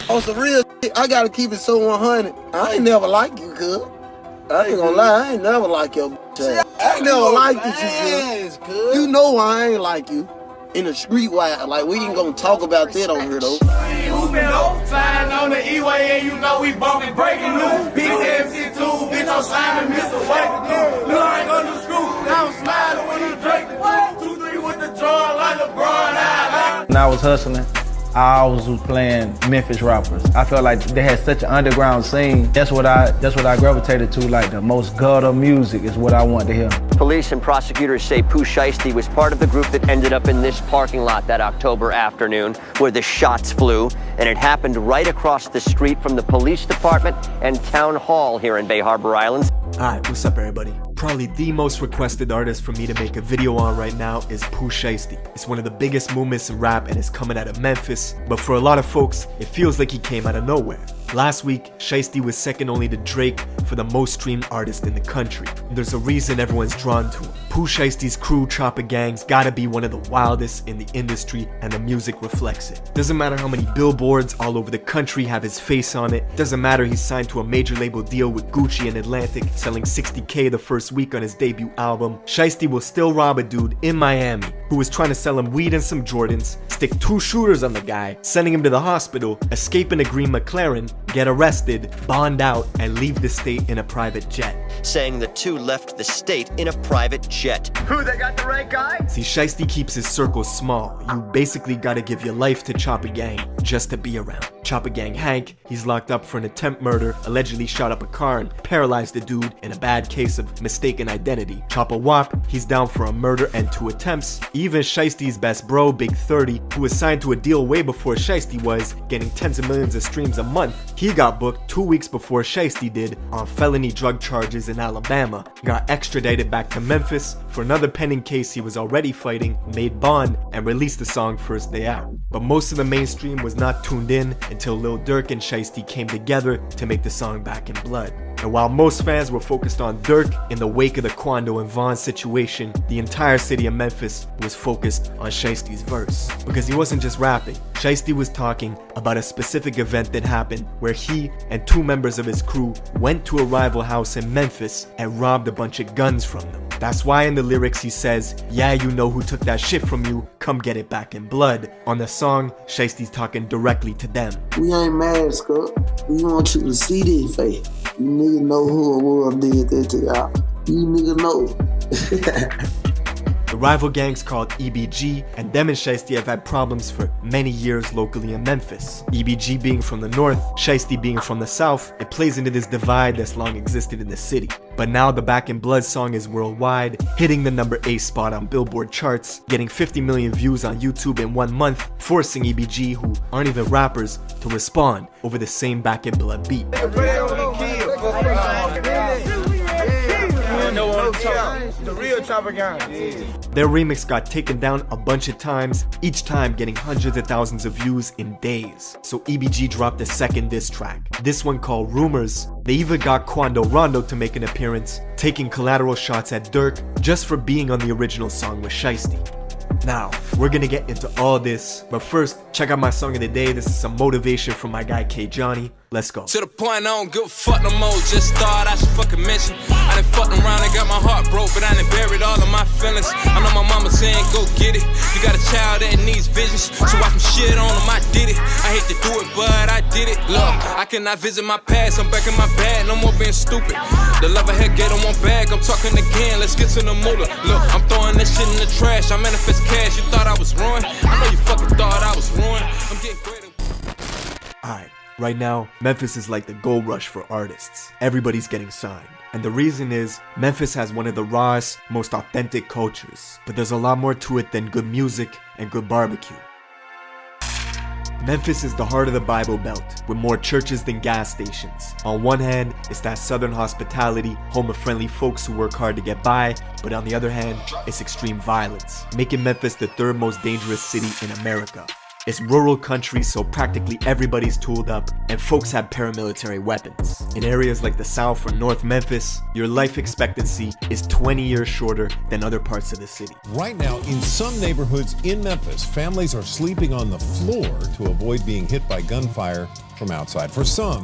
On some real shit, I gotta keep it so 100. I ain't never like you, cuz. I ain't gonna lie, I ain't never like your bitch. I ain't never liked you, cuz. You know I ain't like you. In the street wide, like we ain't gonna talk about that on here though. You been flying on the E-way and you know we bumping breaking news. BC2, bitch, I'm slamming Mr. Wake. Look, I ain't gonna do screw. I'm smiling when you drink the 2-3 with the draw like LeBron. When I was hustling, I always was playing Memphis rappers. I felt like they had such an underground scene. That's what I gravitated to. Like the most gutter music is what I want to hear. Police and prosecutors say POOH SHIESTY was part of the group that ended up in this parking lot that October afternoon where the shots flew, and it happened right across the street from the police department and town hall here in Bay Harbor Islands. Alright, what's up everybody? Probably the most requested artist for me to make a video on right now is POOH SHIESTY. It's one of the biggest movements in rap and it's coming out of Memphis, but for a lot of folks, it feels like he came out of nowhere. Last week, SHIESTY was second only to Drake for the most streamed artist in the country. There's a reason everyone's drawn to him. POOH SHIESTY's crew, Chopper Gang's gotta be one of the wildest in the industry, and the music reflects it. Doesn't matter how many billboards all over the country have his face on it. Doesn't matter he's signed to a major label deal with Gucci and Atlantic, selling 60K the first week on his debut album. SHIESTY will still rob a dude in Miami who was trying to sell him weed and some Jordans, stick 2 shooters on the guy, sending him to the hospital, escape in a green McLaren, get arrested, bond out, and leave the state in a private jet. Saying the two left the state in a private jet. Who, they got the right guy? See, SHIESTY keeps his circle small. You basically gotta give your life to Chopper Gang just to be around. Chopper Gang Hank, he's locked up for an attempt murder, allegedly shot up a car and paralyzed the dude in a bad case of mistaken identity. Chopper Wop, he's down for a murder and 2 attempts. Even SHIESTY's best bro, Big 30, who was signed to a deal way before SHIESTY was, getting tens of millions of streams a month, he got booked 2 weeks before SHIESTY did on felony drug charges in Alabama, got extradited back to Memphis for another pending case he was already fighting, made bond, and released the song first day out. But most of the mainstream was not tuned in until Lil Durk and SHIESTY came together to make the song Back in Blood. And while most fans were focused on Durk in the wake of the Quando and Vaughn situation, the entire city of Memphis was focused on SHIESTY's verse. Because he wasn't just rapping, SHIESTY was talking about a specific event that happened where he and 2 members of his crew went to a rival house in Memphis and robbed a bunch of guns from them. That's why in the lyrics he says, "Yeah, you know who took that shit from you, come get it back in blood." On the song, SHIESTY's talking directly to them. We ain't mad, Scott. We want you to see this face. You nigga know who it was did that to y'all. You nigga know. The rival gangs called EBG, and them and SHIESTY have had problems for many years locally in Memphis. EBG being from the north, SHIESTY being from the south, it plays into this divide that's long existed in the city. But now the Back in Blood song is worldwide, hitting the number 8 spot on Billboard charts, getting 50 million views on YouTube in 1 month, forcing EBG, who aren't even rappers, to respond over the same Back in Blood beat. The real Chopper Gang. Their remix got taken down a bunch of times, each time getting hundreds of thousands of views in days. So EBG dropped a second diss track, this one called Rumors. They even got Quando Rondo to make an appearance, taking collateral shots at Durk just for being on the original song with SHIESTY. Now, we're gonna get into all this, but first, check out my song of the day. This is some motivation from my guy K Johnny. Let's go. To the point I don't give a fuck no more. Just thought I should fucking mention I done fucked around and got my heart broke, but I done buried all of my feelings. I know my mama saying go get it. You got a child that needs visions, so I can shit on him, I did it. I hate to do it, but I did it. Look, I cannot visit my past, I'm back in my bag, no more being stupid. The love I had get on one bag, I'm talking again, let's get to the moolah. Look, I'm throwing that shit in the trash, I manifest cash, you thought I was ruined? I know you fucking thought I was ruined. I'm getting greater. Alright, right now, Memphis is like the gold rush for artists. Everybody's getting signed. And the reason is, Memphis has one of the rawest, most authentic cultures. But there's a lot more to it than good music and good barbecue. Memphis is the heart of the Bible Belt, with more churches than gas stations. On one hand, it's that southern hospitality, home of friendly folks who work hard to get by, but on the other hand, it's extreme violence, making Memphis the 3rd most dangerous city in America. It's rural country, so practically everybody's tooled up, and folks have paramilitary weapons. In areas like the South or North Memphis, your life expectancy is 20 years shorter than other parts of the city. Right now, in some neighborhoods in Memphis, families are sleeping on the floor to avoid being hit by gunfire from outside. For some,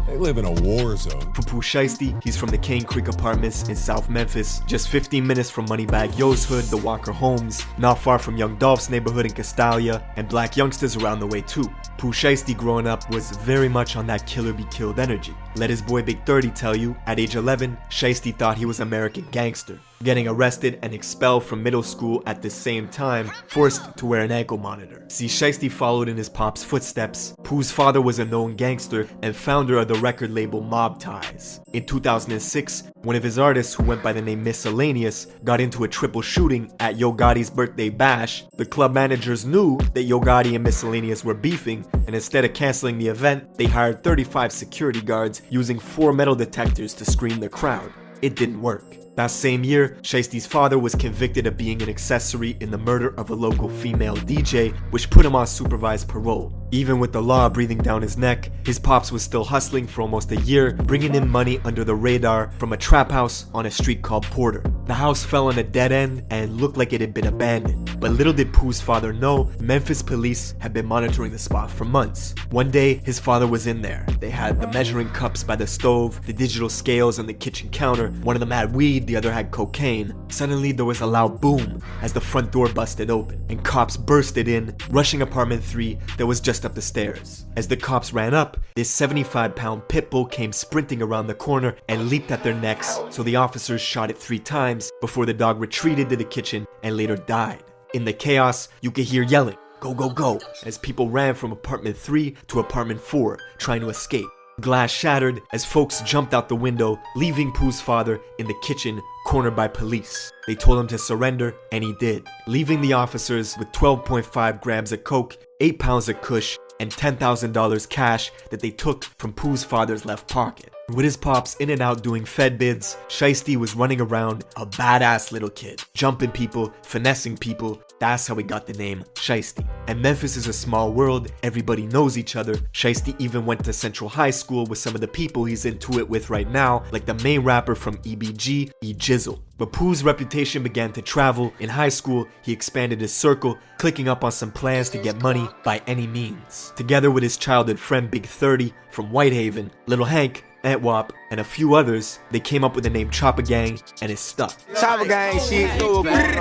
they live in a war zone. For POOH Shiesty, he's from the Cane Creek Apartments in South Memphis, just 15 minutes from Moneybagg Yo's hood, the Walker Homes, not far from Young Dolph's neighborhood in Castalia, and black youngsters around the way too. POOH Shiesty growing up was very much on that killer be killed energy. Let his boy Big 30 tell you, at age 11, Shiesty thought he was American gangster, getting arrested and expelled from middle school at the same time, forced to wear an ankle monitor. See, Shiesty followed in his pop's footsteps. POOH's father was a known gangster and founder of the record label Mob Ties. In 2006, one of his artists who went by the name Miscellaneous got into a triple shooting at Yo Gotti's birthday bash. The club managers knew that Yo Gotti and Miscellaneous were beefing, and instead of canceling the event, they hired 35 security guards using 4 metal detectors to screen the crowd. It didn't work. That same year, Shiesty's father was convicted of being an accessory in the murder of a local female DJ, which put him on supervised parole. Even with the law breathing down his neck, his pops was still hustling for almost a year, bringing in money under the radar from a trap house on a street called Porter. The house fell on a dead end and looked like it had been abandoned. But little did POOH's father know, Memphis police had been monitoring the spot for months. One day, his father was in there. They had the measuring cups by the stove, the digital scales on the kitchen counter. One of them had weed, the other had cocaine. Suddenly, there was a loud boom as the front door busted open, and cops bursted in, rushing apartment 3 that was just up the stairs. As the cops ran up, this 75-pound pit bull came sprinting around the corner and leaped at their necks, so the officers shot it 3 times before the dog retreated to the kitchen and later died. In the chaos, you could hear yelling, "Go, go, go," as people ran from apartment 3 to apartment 4, trying to escape. Glass shattered as folks jumped out the window, leaving POOH's father in the kitchen, cornered by police. They told him to surrender, and he did, leaving the officers with 12.5 grams of coke, 8 pounds of kush, and $10,000 cash that they took from POOH's father's left pocket. With his pops in and out doing Fed bids, Shiesty was running around a badass little kid, jumping people, finessing people. That's how he got the name Shiesty. And Memphis is a small world, everybody knows each other. Shiesty even went to Central High School with some of the people he's into it with right now, like the main rapper from EBG, E-Jizzle. But POOH's reputation began to travel. In high school, he expanded his circle, clicking up on some plans to get money by any means. Together with his childhood friend Big 30 from Whitehaven, Little Hank, Ant Wop, and a few others, they came up with the name Chopper Gang, and it stuck. Chopper Gang shit. Chopper Gang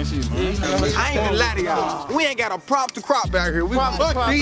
shit, man. I ain't gonna lie to y'all. We ain't got a prop to crop back here. We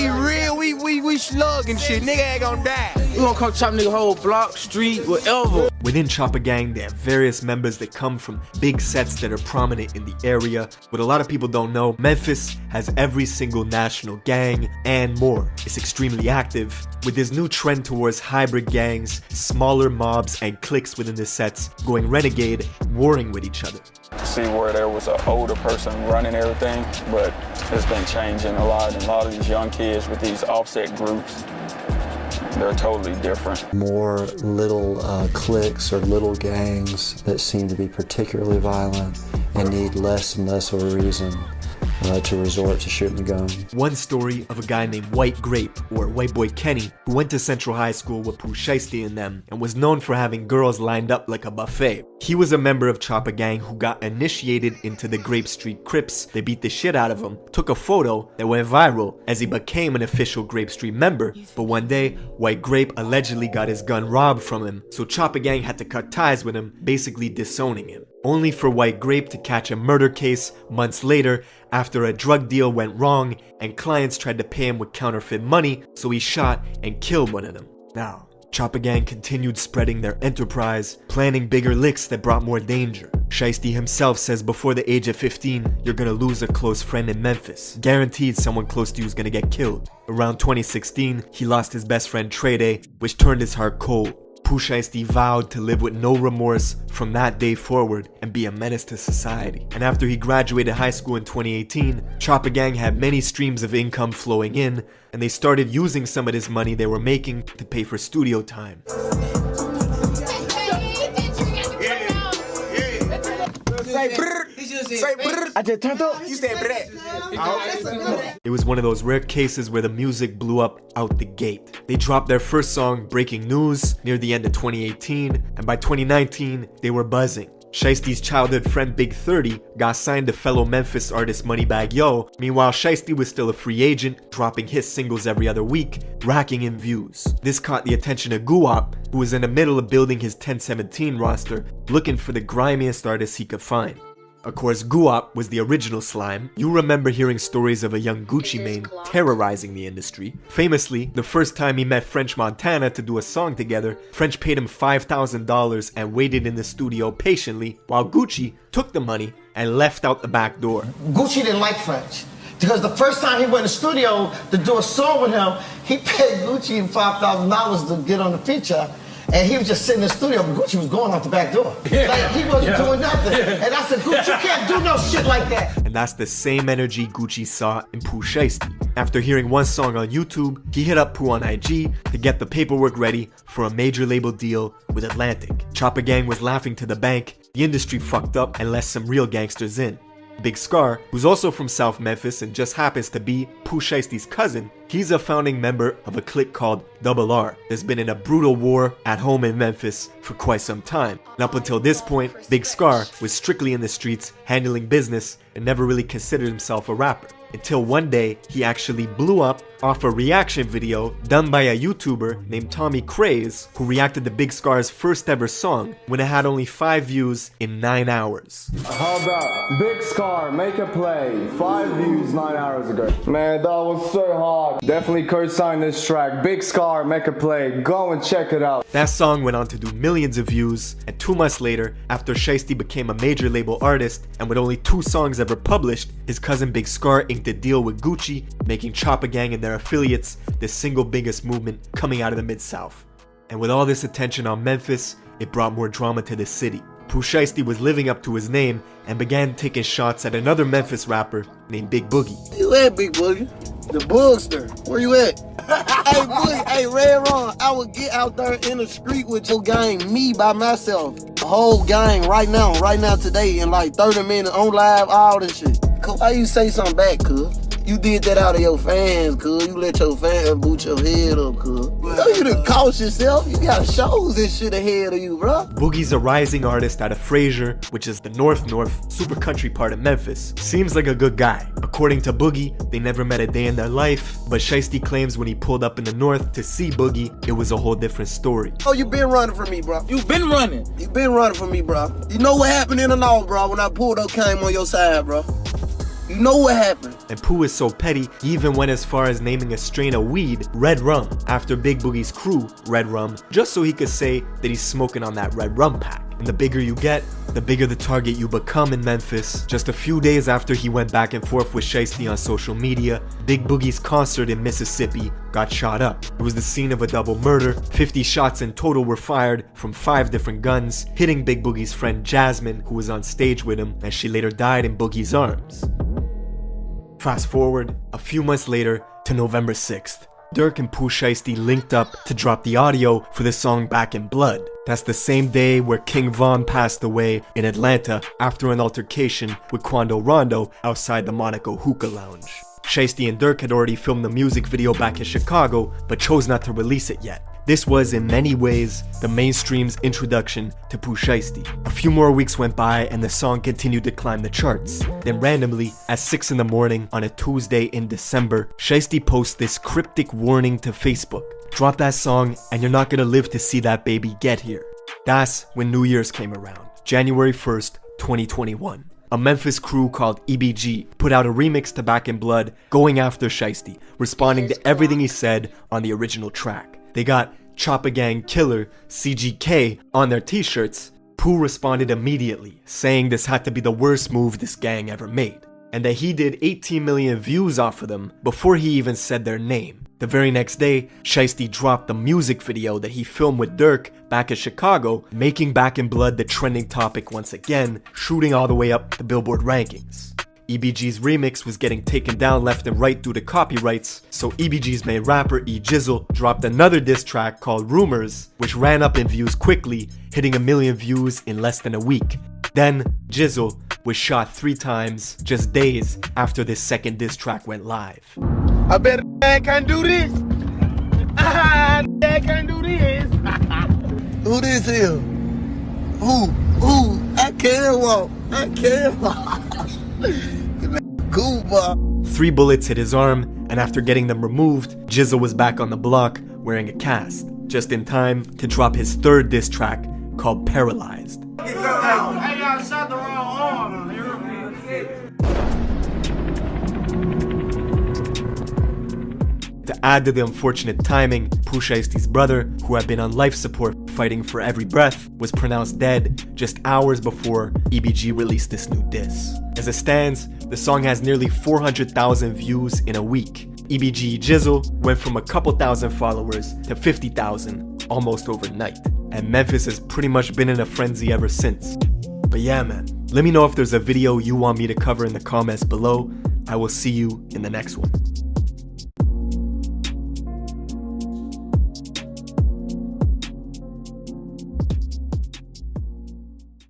real, we slugging shit. Nigga ain't gonna die. We gonna come chop nigga whole block, street, whatever. Within Chopper Gang, they have various members that come from big sets that are prominent in the area. What a lot of people don't know, Memphis has every single national gang and more. It's extremely active. With this new trend towards hybrid gangs, smaller mobs and cliques within the sets going renegade, warring with each other. See where there was an older person running everything, but it's been changing a lot, and a lot of these young kids with these offset groups, they're totally different. More little cliques or little gangs that seem to be particularly violent and need less and less of a reason to resort to shooting a gun. One story of a guy named White Grape, or White Boy Kenny, who went to Central High School with POOH Shiesty and them, and was known for having girls lined up like a buffet. He was a member of Chopper Gang who got initiated into the Grape Street Crips. They beat the shit out of him, took a photo that went viral as he became an official Grape Street member. But one day, White Grape allegedly got his gun robbed from him, so Chopper Gang had to cut ties with him, basically disowning him. Only for White Grape to catch a murder case months later after a drug deal went wrong and clients tried to pay him with counterfeit money, so he shot and killed one of them. Now, Chopper Gang continued spreading their enterprise, planning bigger licks that brought more danger. Shiesty himself says before the age of 15, you're gonna lose a close friend in Memphis. Guaranteed someone close to you is gonna get killed. Around 2016, he lost his best friend Trey Day, which turned his heart cold. POOH Shiesty vowed to live with no remorse from that day forward and be a menace to society. And after he graduated high school in 2018, Chopper Gang had many streams of income flowing in, and they started using some of this money they were making to pay for studio time. I just turned up. You said brrr. It was one of those rare cases where the music blew up out the gate. They dropped their first song, Breaking News, near the end of 2018, and by 2019, they were buzzing. Shiesty's childhood friend Big 30 got signed to fellow Memphis artist Moneybagg Yo. Meanwhile, Shiesty was still a free agent, dropping hit singles every other week, racking in views. This caught the attention of G.D.S.Blood&V.L, who was in the middle of building his 1017 roster, looking for the grimiest artists he could find. Of course, G.D.S.Blood&V.L was the original slime. You remember hearing stories of a young Gucci Mane terrorizing the industry. Famously, the first time he met French Montana to do a song together, French paid him $5,000 and waited in the studio patiently, while Gucci took the money and left out the back door. Gucci didn't like French, because the first time he went in the studio to do a song with him, he paid Gucci $5,000 to get on the feature. And he was just sitting in the studio, but Gucci was going out the back door. Like, he wasn't doing nothing. And I said, Gucci, you can't do no shit like that. And that's the same energy Gucci saw in POOH Shiesty. After hearing one song on YouTube, he hit up POOH on IG to get the paperwork ready for a major label deal with Atlantic. Chopper Gang was laughing to the bank. The industry fucked up and let some real gangsters in. Big Scar, who's also from South Memphis and just happens to be POOH Shiesty's cousin, he's a founding member of a clique called RR that's been in a brutal war at home in Memphis for quite some time. And up until this point, Big Scar was strictly in the streets, handling business, and never really considered himself a rapper. Until one day, he actually blew up off a reaction video done by a YouTuber named Tommy Craze, who reacted to Big Scar's first ever song when it had only 5 views in 9 hours. How about Big Scar, make a play, 5 views 9 hours ago. Man, that was so hard. Definitely co-sign this track. Big Scar, make a play, go and check it out. That song went on to do millions of views, and 2 months later, after Shiesty became a major label artist, and with only 2 songs ever published, his cousin Big Scar inked a deal with Gucci, making Chopper Gang and their affiliates the single biggest movement coming out of the Mid-South. And with all this attention on Memphis, it brought more drama to the city. POOH Shiesty was living up to his name and began taking shots at another Memphis rapper named Big Boogie. Where you at, Big Boogie? The Boogster. Where you at? Hey, Boogie, hey, Red Ron, I would get out there in the street with your gang, me by myself. The whole gang right now, today, in like 30 minutes, on live, all this shit. Why you say something back, cuz? You did that out of your fans, cuz. You let your fans boot your head up, cuz. You done cost yourself. You got shows and shit ahead of you, bro. Boogie's a rising artist out of Fraser, which is the north super country part of Memphis. Seems like a good guy. According to Boogie, they never met a day in their life, but Shiesty claims when he pulled up in the north to see Boogie, it was a whole different story. Oh, you been running from me, bro. You been running. You been running from me, bro. You know what happened in the north, bro, when I pulled up, came on your side, bro. You know what happened. And POOH is so petty, he even went as far as naming a strain of weed Red Rum, after Big Boogie's crew, Red Rum, just so he could say that he's smoking on that Red Rum pack. And the bigger you get, the bigger the target you become in Memphis. Just a few days after he went back and forth with Shiesty on social media, Big Boogie's concert in Mississippi got shot up. It was the scene of a double murder. 50 shots in total were fired from 5 different guns, hitting Big Boogie's friend Jasmine, who was on stage with him, and she later died in Boogie's arms. Fast forward a few months later to November 6th. Durk and POOH Shiesty linked up to drop the audio for the song Back in Blood. That's the same day where King Von passed away in Atlanta after an altercation with Quando Rondo outside the Monaco Hookah Lounge. Shiesty and Durk had already filmed the music video back in Chicago, but chose not to release it yet. This was in many ways the mainstream's introduction to POOH Shiesty. A few more weeks went by and the song continued to climb the charts. Then randomly, at 6 in the morning on a Tuesday in December, Shiesty posts this cryptic warning to Facebook. Drop that song and you're not gonna live to see that baby get here. That's when New Year's came around, January 1st, 2021. A Memphis crew called EBG put out a remix to Back in Blood, going after Shiesty, responding to everything he said on the original track. They got Chopper Gang Killer, CGK, on their t-shirts. POOH responded immediately, saying this had to be the worst move this gang ever made, and that he did 18 million views off of them before he even said their name. The very next day, Shiesty dropped the music video that he filmed with Durk back in Chicago, making Back in Blood the trending topic once again, shooting all the way up the Billboard rankings. EBG's remix was getting taken down left and right due to copyrights, so EBG's main rapper E-Jizzle dropped another diss track called Rumors, which ran up in views quickly, hitting 1 million views in less than a week. Then, Jizzle was shot 3 times just days after this second diss track went live. I bet a man can do this. Man can do this. Who this is? Who? I can't can't walk. I can't walk. Cool, boy. 3 bullets hit his arm, and after getting them removed, Jizzle was back on the block wearing a cast, just in time to drop his 3rd diss track called Paralyzed. Hey, y'all shot the wrong arm. To add to the unfortunate timing, POOH Shiesty's brother, who had been on life support fighting for every breath, was pronounced dead just hours before EBG released this new diss. As it stands, the song has nearly 400,000 views in a week. EBG Jizzle went from a couple thousand followers to 50,000 almost overnight, and Memphis has pretty much been in a frenzy ever since. But yeah, man, let me know if there's a video you want me to cover in the comments below. I will see you in the next one.